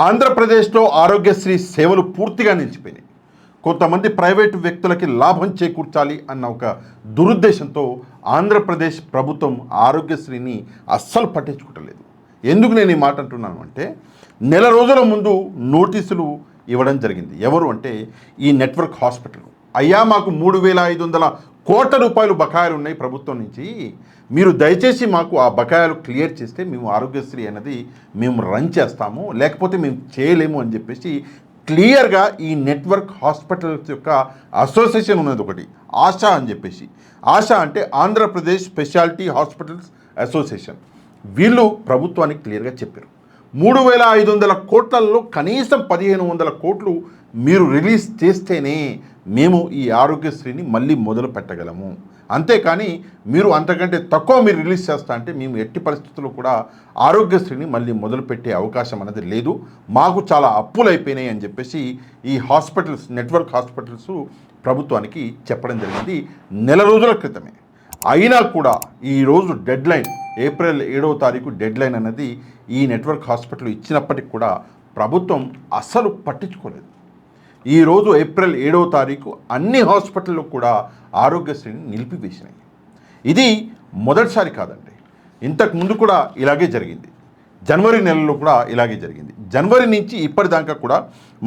ఆంధ్రప్రదేశ్లో ఆరోగ్యశ్రీ సేవలు పూర్తిగా నిలిచిపోయినాయి. కొంతమంది ప్రైవేటు వ్యక్తులకి లాభం చేకూర్చాలి అన్న ఒక దురుద్దేశంతో ఆంధ్రప్రదేశ్ ప్రభుత్వం ఆరోగ్యశ్రీని అస్సలు పట్టించుకోవట్లేదు. ఎందుకు నేను ఈ మాట అంటున్నాను అంటే, నెల రోజుల ముందు నోటీసులు ఇవ్వడం జరిగింది. ఎవరు అంటే ఈ నెట్వర్క్ హాస్పిటల్. అయ్యా, మాకు 3,500 కోట్ల రూపాయలు బకాయిలు ఉన్నాయి ప్రభుత్వం నుంచి, మీరు దయచేసి మాకు ఆ బకాయిలు క్లియర్ చేస్తే మేము ఆరోగ్యశ్రీ అనేది మేము రన్ చేస్తాము, లేకపోతే మేము చేయలేము అని చెప్పేసి క్లియర్గా ఈ నెట్వర్క్ హాస్పిటల్స్ యొక్క అసోసియేషన్ ఉన్నది ఒకటి, ఆశా అని చెప్పేసి. ఆశా అంటే ఆంధ్రప్రదేశ్ స్పెషాలిటీ హాస్పిటల్స్ అసోసియేషన్. వీళ్ళు ప్రభుత్వానికి క్లియర్గా చెప్పారు, 3,500 కోట్లలో కనీసం 1,500 కోట్లు మీరు రిలీజ్ చేస్తేనే మేము ఈ ఆరోగ్యశ్రీని మళ్ళీ మొదలు పెట్టగలము. అంతేకాని మీరు అంతకంటే తక్కువ మీరు రిలీజ్ చేస్తా అంటే మేము ఎట్టి పరిస్థితుల్లో కూడా ఆరోగ్యశ్రీని మళ్ళీ మొదలుపెట్టే అవకాశం అనేది లేదు, మాకు చాలా అప్పులు అయిపోయినాయి అని చెప్పేసి ఈ హాస్పిటల్స్, నెట్వర్క్ హాస్పిటల్స్ ప్రభుత్వానికి చెప్పడం జరిగింది నెల రోజుల క్రితమే. అయినా కూడా ఈరోజు డెడ్లైన్, ఏప్రిల్ 7వ తారీఖు డెడ్లైన్ అనేది ఈ నెట్వర్క్ హాస్పిటల్ ఇచ్చినప్పటికి కూడా ప్రభుత్వం అస్సలు పట్టించుకోలేదు. ఈరోజు ఏప్రిల్ 7వ తారీఖు అన్ని హాస్పిటల్లో కూడా ఆరోగ్యశ్రీని నిలిపివేసినాయి. ఇది మొదటిసారి కాదండి, ఇంతకు ముందు కూడా ఇలాగే జరిగింది. జనవరి నెలలో కూడా ఇలాగే జరిగింది. జనవరి నుంచి ఇప్పటిదాకా కూడా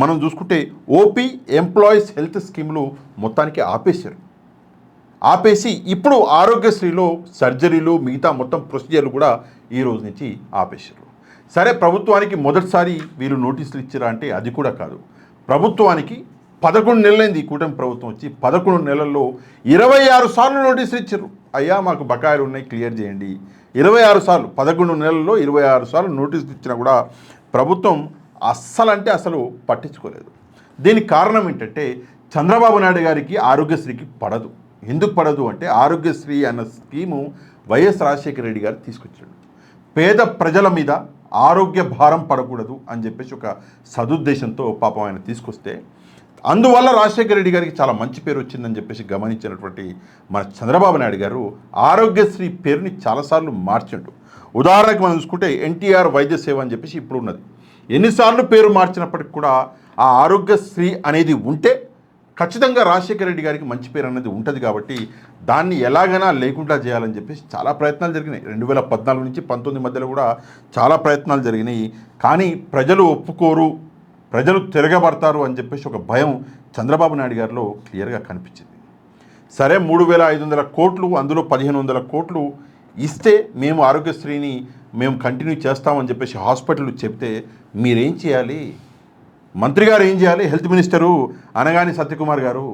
మనం చూసుకుంటే ఓపీ ఎంప్లాయీస్ హెల్త్ స్కీమ్లు మొత్తానికి ఆపేసి ఇప్పుడు ఆరోగ్యశ్రీలో సర్జరీలు, మిగతా మొత్తం ప్రొసీజర్లు కూడా ఈ రోజు నుంచి ఆపేశారు. సరే, ప్రభుత్వానికి మొదటిసారి వీళ్ళు నోటీసులు ఇచ్చారా అంటే అది కూడా కాదు. ప్రభుత్వానికి 11 నెలలైంది కూటమి ప్రభుత్వం వచ్చి. 11 నెలల్లో 26 సార్లు నోటీసులు ఇచ్చారు. అయ్యా, మాకు బకాయిలు ఉన్నాయి, క్లియర్ చేయండి. 26 సార్లు, 11 నెలల్లో 26 సార్లు నోటీసులు ఇచ్చినా కూడా ప్రభుత్వం అస్సలు పట్టించుకోలేదు. దీనికి కారణం ఏంటంటే చంద్రబాబు నాయుడు గారికి ఆరోగ్యశ్రీకి పడదు. ఎందుకు పడదు అంటే, ఆరోగ్యశ్రీ అన్న స్కీము వైఎస్ రాజశేఖర రెడ్డి గారు తీసుకొచ్చాడు. పేద ప్రజల మీద ఆరోగ్య భారం పడకూడదు అని చెప్పేసి ఒక సదుద్దేశంతో పాపం ఆయన తీసుకొస్తే, అందువల్ల రాజశేఖర రెడ్డి గారికి చాలా మంచి పేరు వచ్చిందని చెప్పేసి గమనించినటువంటి మన చంద్రబాబు నాయుడు గారు ఆరోగ్యశ్రీ పేరుని చాలాసార్లు మార్చిండు. ఉదాహరణకు మనం చూసుకుంటే ఎన్టీఆర్ వైద్య సేవ అని చెప్పేసి ఇప్పుడు ఉన్నది. ఎన్నిసార్లు పేరు మార్చినప్పటికి కూడా ఆ ఆరోగ్యశ్రీ అనేది ఉంటే ఖచ్చితంగా రాజశేఖర రెడ్డి గారికి మంచి పేరు అనేది ఉంటుంది. కాబట్టి దాన్ని ఎలాగైనా లేకుండా చేయాలని చెప్పేసి చాలా ప్రయత్నాలు జరిగినాయి. 2014 నుంచి 19 మధ్యలో కూడా చాలా ప్రయత్నాలు జరిగినాయి. కానీ ప్రజలు ఒప్పుకోరు, ప్రజలు తిరగబడతారు అని చెప్పేసి ఒక భయం చంద్రబాబు నాయుడు గారిలో క్లియర్గా కనిపించింది. సరే, 3,500 కోట్లు, అందులో 1,500 కోట్లు ఇస్తే మేము ఆరోగ్యశ్రీని మేము కంటిన్యూ చేస్తామని చెప్పేసి హాస్పిటల్ చెప్తే మీరేం చేయాలి? మంత్రి గారు ఏం చేయాలి? హెల్త్ మినిస్టరు అనగాని సత్యకుమార్ గారు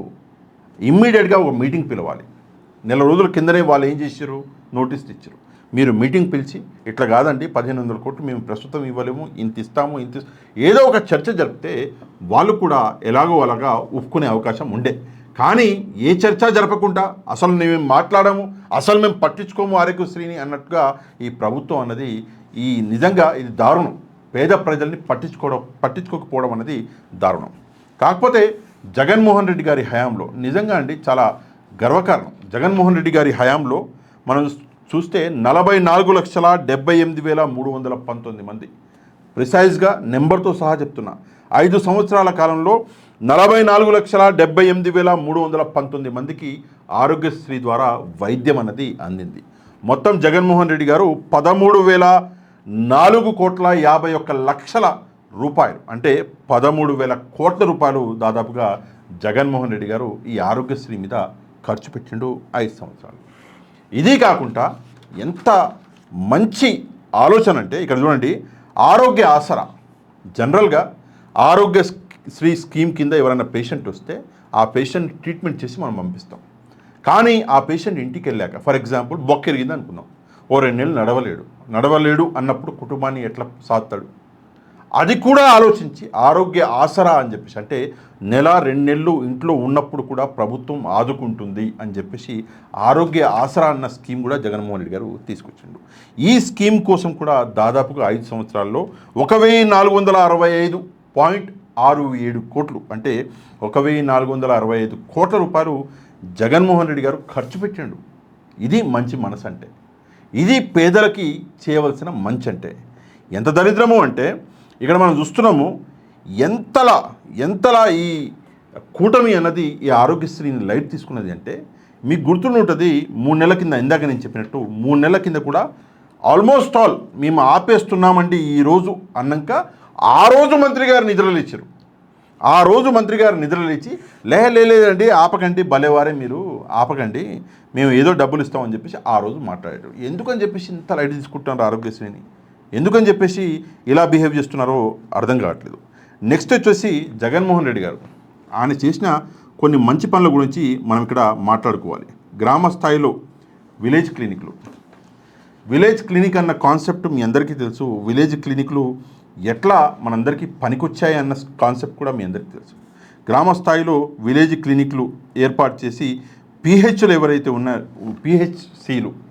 ఇమ్మీడియట్గా ఒక మీటింగ్ పిలవాలి. నెల రోజుల కిందనే వాళ్ళు ఏం చేశారు? నోటీసులు ఇచ్చారు. మీరు మీటింగ్ పిలిచి ఇట్లా కాదండి, 1,500 కోట్లు మేము ప్రస్తుతం ఇవ్వలేము, ఇంత ఇస్తాము, ఏదో ఒక చర్చ జరిపితే వాళ్ళు కూడా ఎలాగో అలాగా ఒప్పుకునే అవకాశం ఉండే. కానీ ఏ చర్చ జరపకుండా అసలు మేము మాట్లాడము, అసలు మేము పట్టించుకోము ఆరోగ్యశ్రీని అన్నట్టుగా ఈ ప్రభుత్వం అన్నది నిజంగా ఇది దారుణం. పేద ప్రజల్ని పట్టించుకోకపోవడం అనేది దారుణం. కాకపోతే జగన్మోహన్ రెడ్డి గారి హయాంలో నిజంగా అండి చాలా గర్వకారణం. జగన్మోహన్ రెడ్డి గారి హయాంలో మనం చూస్తే 44,78,319 మంది, ప్రిసైజ్గా నెంబర్తో సహా చెప్తున్నా, 5 సంవత్సరాల కాలంలో 44,78,319 మందికి ఆరోగ్యశ్రీ ద్వారా వైద్యం అన్నది అందింది. మొత్తం జగన్మోహన్ రెడ్డి గారు 13,4,51,00,000 రూపాయలు, అంటే 13,000 కోట్ల రూపాయలు దాదాపుగా జగన్మోహన్ రెడ్డి గారు ఈ ఆరోగ్యశ్రీ మీద ఖర్చు పెట్టిండు 5 సంవత్సరాలు. ఇది కాకుండా ఎంత మంచి ఆలోచన అంటే, ఇక్కడ చూడండి, ఆరోగ్య ఆసరా. జనరల్గా ఆరోగ్యశ్రీ స్కీమ్ కింద ఎవరైనా పేషెంట్ వస్తే ఆ పేషెంట్ ట్రీట్మెంట్ చేసి మనం పంపిస్తాం. కానీ ఆ పేషెంట్ ఇంటికి వెళ్ళాక, ఫర్ ఎగ్జాంపుల్ బొక్కెరిగింది అనుకుందాం, 2 నెలలు నడవలేడు అన్నప్పుడు కుటుంబాన్ని ఎట్లా సాగుతాడు? అది కూడా ఆలోచించి ఆరోగ్య ఆసరా అని చెప్పేసి, అంటే నెల 2 నెలలు ఇంట్లో ఉన్నప్పుడు కూడా ప్రభుత్వం ఆదుకుంటుంది అని చెప్పేసి ఆరోగ్య ఆసరా అన్న స్కీమ్ కూడా జగన్మోహన్ రెడ్డి గారు తీసుకొచ్చిండు. ఈ స్కీమ్ కోసం కూడా దాదాపుగా 5 సంవత్సరాల్లో 1,465.67 కోట్లు, అంటే 1,465 కోట్ల రూపాయలు జగన్మోహన్ రెడ్డి గారు ఖర్చు పెట్టిండు. ఇది మంచి మనసు అంటే, ఇది పేదలకి చేయవలసిన మంచి అంటే. ఎంత దరిద్రము అంటే ఇక్కడ మనం చూస్తున్నాము ఎంతలా ఈ కూటమి అన్నది ఈ ఆరోగ్యశ్రీని లైట్ తీసుకున్నది అంటే మీకు గుర్తుండి ఉంటుంది 3 నెలల కింద, ఇందాక నేను చెప్పినట్టు 3 నెలల కింద కూడా ఆల్మోస్ట్ ఆల్ మేము ఆపేస్తున్నామండి ఈరోజు అన్నాక ఆ రోజు మంత్రి గారు నిద్రలు ఇచ్చారు. ఆ రోజు మంత్రి గారు నిద్రలు ఇచ్చి లేదండి ఆపకండి, భలేవారే మీరు ఆపకండి, మేము ఏదో డబ్బులు ఇస్తామని చెప్పేసి ఆ రోజు మాట్లాడారు. ఎందుకని చెప్పేసి ఇంత లైట్ తీసుకుంటున్నారు ఆరోగ్యశ్రీని, ఎందుకని చెప్పేసి ఇలా బిహేవ్ చేస్తున్నారో అర్థం కావట్లేదు. నెక్స్ట్ వచ్చేసి జగన్మోహన్ రెడ్డి గారు ఆయన చేసిన కొన్ని మంచి పనుల గురించి మనం ఇక్కడ మాట్లాడుకోవాలి. గ్రామ స్థాయిలో విలేజ్ క్లినిక్ అన్న కాన్సెప్ట్ మీ అందరికీ తెలుసు. విలేజ్ క్లినిక్లు ఎట్లా మనందరికీ పనికొచ్చాయి అన్న కాన్సెప్ట్ కూడా మీ అందరికీ తెలుసు. గ్రామ స్థాయిలో విలేజ్ క్లినిక్లు ఏర్పాటు చేసి పిహెచ్లు ఎవరైతే ఉన్నారో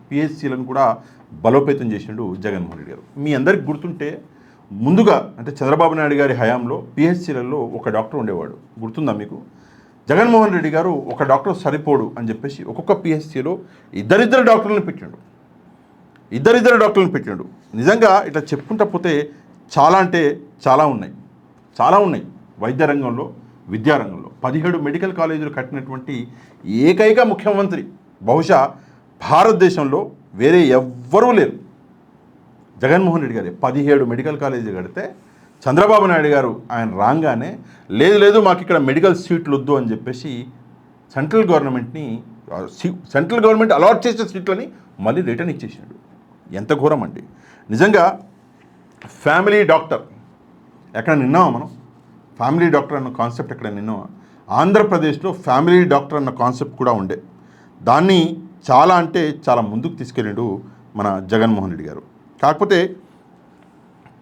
పిహెచ్సిలను కూడా బలోపేతం చేసిండు జగన్మోహన్ రెడ్డి గారు. మీ అందరికి గుర్తుంటే ముందుగా అంటే చంద్రబాబు నాయుడు గారి హయాంలో పిహెచ్సిలలో ఒక డాక్టర్ ఉండేవాడు, గుర్తుందా మీకు? జగన్మోహన్ రెడ్డి గారు ఒక డాక్టర్ సరిపోడు అని చెప్పేసి ఒక్కొక్క పిహెచ్సిలో ఇద్దరిద్దరు డాక్టర్లను పెట్టాడు. నిజంగా ఇట్లా చెప్పుకుంటా పోతే చాలా అంటే చాలా ఉన్నాయి. వైద్య రంగంలో, విద్యారంగంలో 17 మెడికల్ కాలేజీలు కట్టినటువంటి ఏకైక ముఖ్యమంత్రి బహుశా భారతదేశంలో వేరే ఎవ్వరూ లేరు. జగన్మోహన్ రెడ్డి గారే 17 మెడికల్ కాలేజీలు కడితే చంద్రబాబు నాయుడు గారు ఆయన రాగానే లేదు మాకు ఇక్కడ మెడికల్ సీట్లు వద్దు అని చెప్పేసి సెంట్రల్ గవర్నమెంట్ అలాట్ చేసిన సీట్లని మళ్ళీ రిటర్న్ ఇచ్చేసాడు. ఎంత ఘోరం అండి నిజంగా. ఫ్యామిలీ డాక్టర్ ఎక్కడ నిన్నామా మనం? ఫ్యామిలీ డాక్టర్ అన్న కాన్సెప్ట్ ఎక్కడ నిన్నామా? ఆంధ్రప్రదేశ్లో ఫ్యామిలీ డాక్టర్ అన్న కాన్సెప్ట్ కూడా ఉండే, దాన్ని చాలా అంటే చాలా ముందుకు తీసుకెళ్ళాడు మన జగన్మోహన్ రెడ్డి గారు. కాకపోతే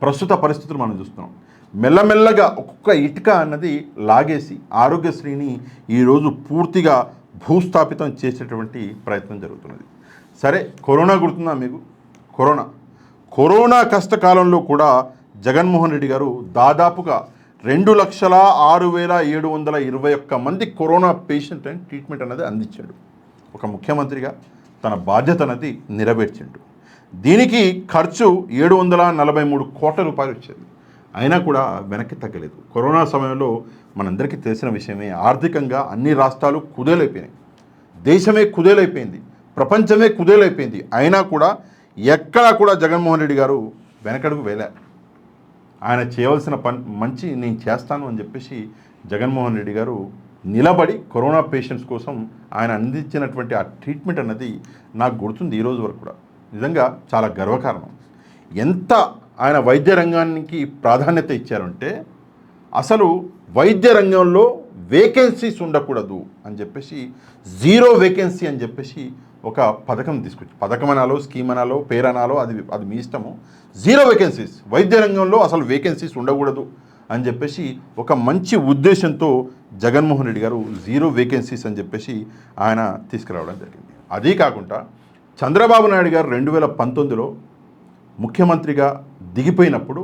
ప్రస్తుత పరిస్థితులు మనం చూస్తున్నాం. మెల్లమెల్లగా ఒక్కొక్క ఇటుక అన్నది లాగేసి ఆరోగ్యశ్రీని ఈరోజు పూర్తిగా భూస్థాపితం చేసేటువంటి ప్రయత్నం జరుగుతున్నది. సరే, కరోనా గుర్తుందా మీకు? కరోనా కష్టకాలంలో కూడా జగన్మోహన్ రెడ్డి గారు దాదాపుగా 2,06,721 మంది కరోనా పేషెంట్ అండ్ ట్రీట్మెంట్ అనేది అందించాడు. ఒక ముఖ్యమంత్రిగా తన బాధ్యత అనేది నెరవేర్చాడు. దీనికి ఖర్చు 743 కోట్ల రూపాయలు వచ్చేది. అయినా కూడా వెనక్కి తగ్గలేదు. కరోనా సమయంలో మనందరికీ తెలిసిన విషయమే, ఆర్థికంగా అన్ని రాష్ట్రాలు కుదేలైపోయినాయి, దేశమే కుదేలైపోయింది, ప్రపంచమే కుదేలైపోయింది. అయినా కూడా ఎక్కడా కూడా జగన్మోహన్ రెడ్డి గారు వెనకడుగు వేలే. ఆయన చేయవలసిన మంచి నేను చేస్తాను అని చెప్పేసి జగన్మోహన్ రెడ్డి గారు నిలబడి కరోనా పేషెంట్స్ కోసం ఆయన అందించినటువంటి ఆ ట్రీట్మెంట్ అన్నది నాకు గుర్తుంది ఈరోజు వరకు కూడా. నిజంగా చాలా గర్వకారణం. ఎంత ఆయన వైద్య రంగానికి ప్రాధాన్యత ఇచ్చారంటే అసలు వైద్య రంగంలో వేకెన్సీస్ ఉండకూడదు అని చెప్పేసి, 0 వేకెన్సీ అని చెప్పేసి ఒక పథకం తీసుకొచ్చి, పథకం అనాలో స్కీమ్ అనాలో పేరు అనాలో అది మీ ఇష్టము. 0 వేకెన్సీస్, వైద్య రంగంలో అసలు వేకెన్సీస్ ఉండకూడదు అని చెప్పేసి ఒక మంచి ఉద్దేశంతో జగన్మోహన్ రెడ్డి గారు 0 వేకెన్సీస్ అని చెప్పేసి ఆయన తీసుకురావడం జరిగింది. అదీ కాకుండా చంద్రబాబు నాయుడు గారు 2019లో ముఖ్యమంత్రిగా దిగిపోయినప్పుడు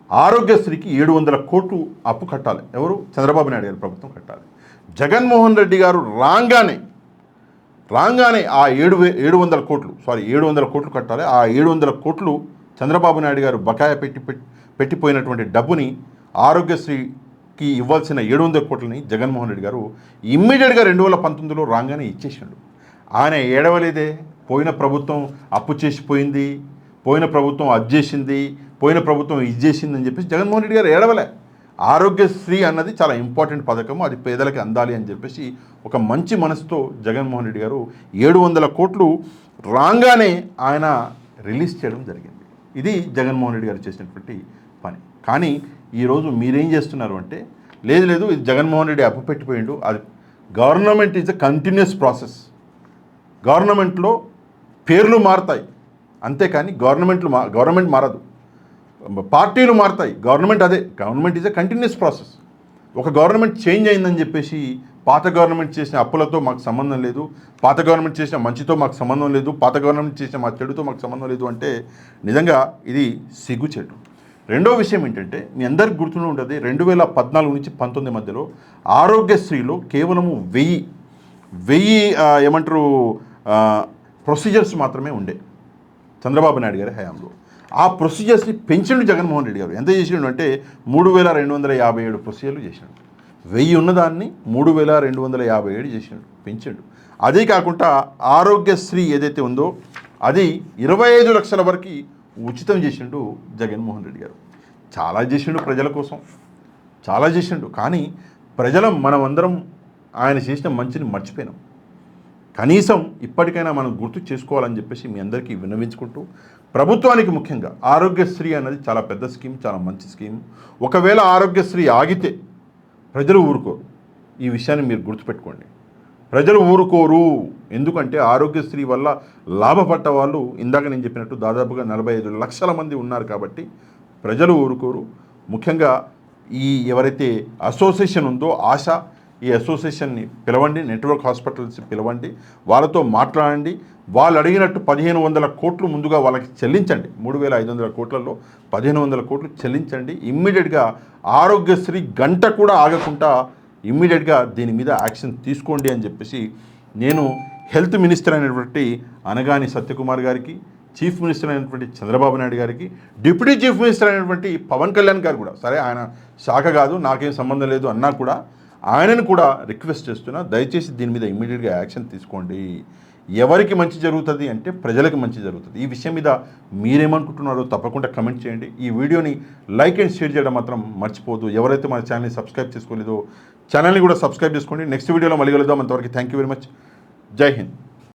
ఆరోగ్యశ్రీకి 700 కోట్లు అప్పు కట్టాలి. ఎవరు? చంద్రబాబు నాయుడు గారు ప్రభుత్వం కట్టాలి. జగన్మోహన్ రెడ్డి గారు రాగానే ఆ 700 కోట్లు కట్టాలి. ఆ 700 కోట్లు చంద్రబాబు నాయుడు గారు బకాయి పెట్టిపోయినటువంటి డబ్బుని ఆరోగ్యశ్రీకి ఇవ్వాల్సిన 700 కోట్లని జగన్మోహన్ రెడ్డి గారు ఇమ్మీడియట్గా 2019లో రాగానే ఇచ్చేసాడు. ఆయన ఏడవలేదే, పోయిన ప్రభుత్వం అప్పు చేసిపోయింది, పోయిన ప్రభుత్వం అది చేసింది, పోయిన ప్రభుత్వం ఇది చేసింది అని చెప్పేసి జగన్మోహన్ రెడ్డి గారు ఏడవలే. ఆరోగ్యశ్రీ అన్నది చాలా ఇంపార్టెంట్ పథకం, అది పేదలకి అందాలి అని చెప్పేసి ఒక మంచి మనసుతో జగన్మోహన్ రెడ్డి గారు 700 కోట్లు రాగానే ఆయన రిలీజ్ చేయడం జరిగింది. ఇది జగన్మోహన్ రెడ్డి గారు చేసినటువంటి పని. కానీ ఈరోజు మీరేం చేస్తున్నారు అంటే, లేదు ఇది జగన్మోహన్ రెడ్డి అప్పు పెట్టిపోయిండు, అది government is a continuous process. గవర్నమెంట్లో పేర్లు మారుతాయి అంతేకాని గవర్నమెంట్ మారదు, పార్టీలు మారుతాయి, government is a continuous process. ఒక గవర్నమెంట్ చేంజ్ అయిందని చెప్పేసి పాత గవర్నమెంట్ చేసిన అప్పులతో మాకు సంబంధం లేదు, పాత గవర్నమెంట్ చేసిన మంచితో మాకు సంబంధం లేదు, పాత గవర్నమెంట్ చేసిన మా చెడుతో మాకు సంబంధం లేదు అంటే నిజంగా ఇది సిగ్గుచేటు. రెండో విషయం ఏంటంటే, మీ అందరికి గుర్తుండి ఉంటుంది, 2014 నుంచి 19 మధ్యలో ఆరోగ్యశ్రీలో కేవలము 1000 ప్రొసీజర్స్ మాత్రమే ఉండే చంద్రబాబు నాయుడు గారి హయాంలో. ఆ ప్రొసీజర్స్ని పెంచిండు జగన్మోహన్ రెడ్డి గారు. ఎంత చేసిండు అంటే 3257 ప్రొసీజర్లు చేసిండు. 1000 ఉన్నదాన్ని 3257 చేసిండు, పెంచిండు. అదే కాకుండా ఆరోగ్యశ్రీ ఏదైతే ఉందో అది 25 లక్షల వరకు ఉచితం చేసిండు జగన్మోహన్ రెడ్డి గారు. చాలా చేసిండు ప్రజల కోసం, చాలా చేసిండు. కానీ మనమందరం ఆయన చేసిన మంచిని మర్చిపోయినాం. కనీసం ఇప్పటికైనా మనం గుర్తు చేసుకోవాలని చెప్పేసి మీ అందరికీ విన్నవించుకుంటూ, ప్రభుత్వానికి ముఖ్యంగా ఆరోగ్యశ్రీ అన్నది చాలా పెద్ద స్కీమ్, చాలా మంచి స్కీమ్. ఒకవేళ ఆరోగ్యశ్రీ ఆగితే ప్రజలు ఊరుకోరు. ఈ విషయాన్ని మీరు గుర్తుపెట్టుకోండి. ప్రజలు ఊరుకోరు. ఎందుకంటే ఆరోగ్యశ్రీ వల్ల లాభపడ్డ వాళ్ళు ఇందాక నేను చెప్పినట్టు దాదాపుగా 45 లక్షల మంది ఉన్నారు కాబట్టి ప్రజలు ఊరుకోరు. ముఖ్యంగా ఎవరైతే అసోసియేషన్ ఉందో ఆశా, ఈ అసోసియేషన్ని పిలవండి, నెట్వర్క్ హాస్పిటల్స్ పిలవండి, వాళ్ళతో మాట్లాడండి. వాళ్ళు అడిగినట్టు 1500 కోట్లు ముందుగా వాళ్ళకి చెల్లించండి. 3500 కోట్లలో 1500 కోట్లు చెల్లించండి. ఇమ్మీడియట్గా ఆరోగ్యశ్రీ గంట కూడా ఆగకుండా ఇమ్మీడియట్గా దీని మీద యాక్షన్ తీసుకోండి అని చెప్పేసి నేను హెల్త్ మినిస్టర్ అయినటువంటి అనగాని సత్యకుమార్ గారికి, చీఫ్ మినిస్టర్ అయినటువంటి చంద్రబాబు నాయుడు గారికి, డిప్యూటీ చీఫ్ మినిస్టర్ అయినటువంటి పవన్ కళ్యాణ్ గారు కూడా, సరే ఆయన శాఖ కాదు నాకేం సంబంధం లేదు అన్నా కూడా ఆయనను కూడా రిక్వెస్ట్ చేస్తున్నా, దయచేసి దీని మీద ఇమ్మీడియట్గా యాక్షన్ తీసుకోండి. ఎవరికి మంచి జరుగుతుంది అంటే ప్రజలకు మంచి జరుగుతుంది. ఈ విషయం మీద మీరేమనుకుంటున్నారో తప్పకుండా కమెంట్ చేయండి. ఈ వీడియోని లైక్ అండ్ షేర్ చేయడం మాత్రం మర్చిపోవద్దు. ఎవరైతే మన ఛానల్ని సబ్స్క్రైబ్ చేసుకోలేదో ఛానల్ని కూడా సబ్స్క్రైబ్ చేసుకోండి. నెక్స్ట్ వీడియోలో మళ్ళీ కలుద్దాం. అంతవరకు థ్యాంక్ యూ వెరీ మచ్. జై హింద్.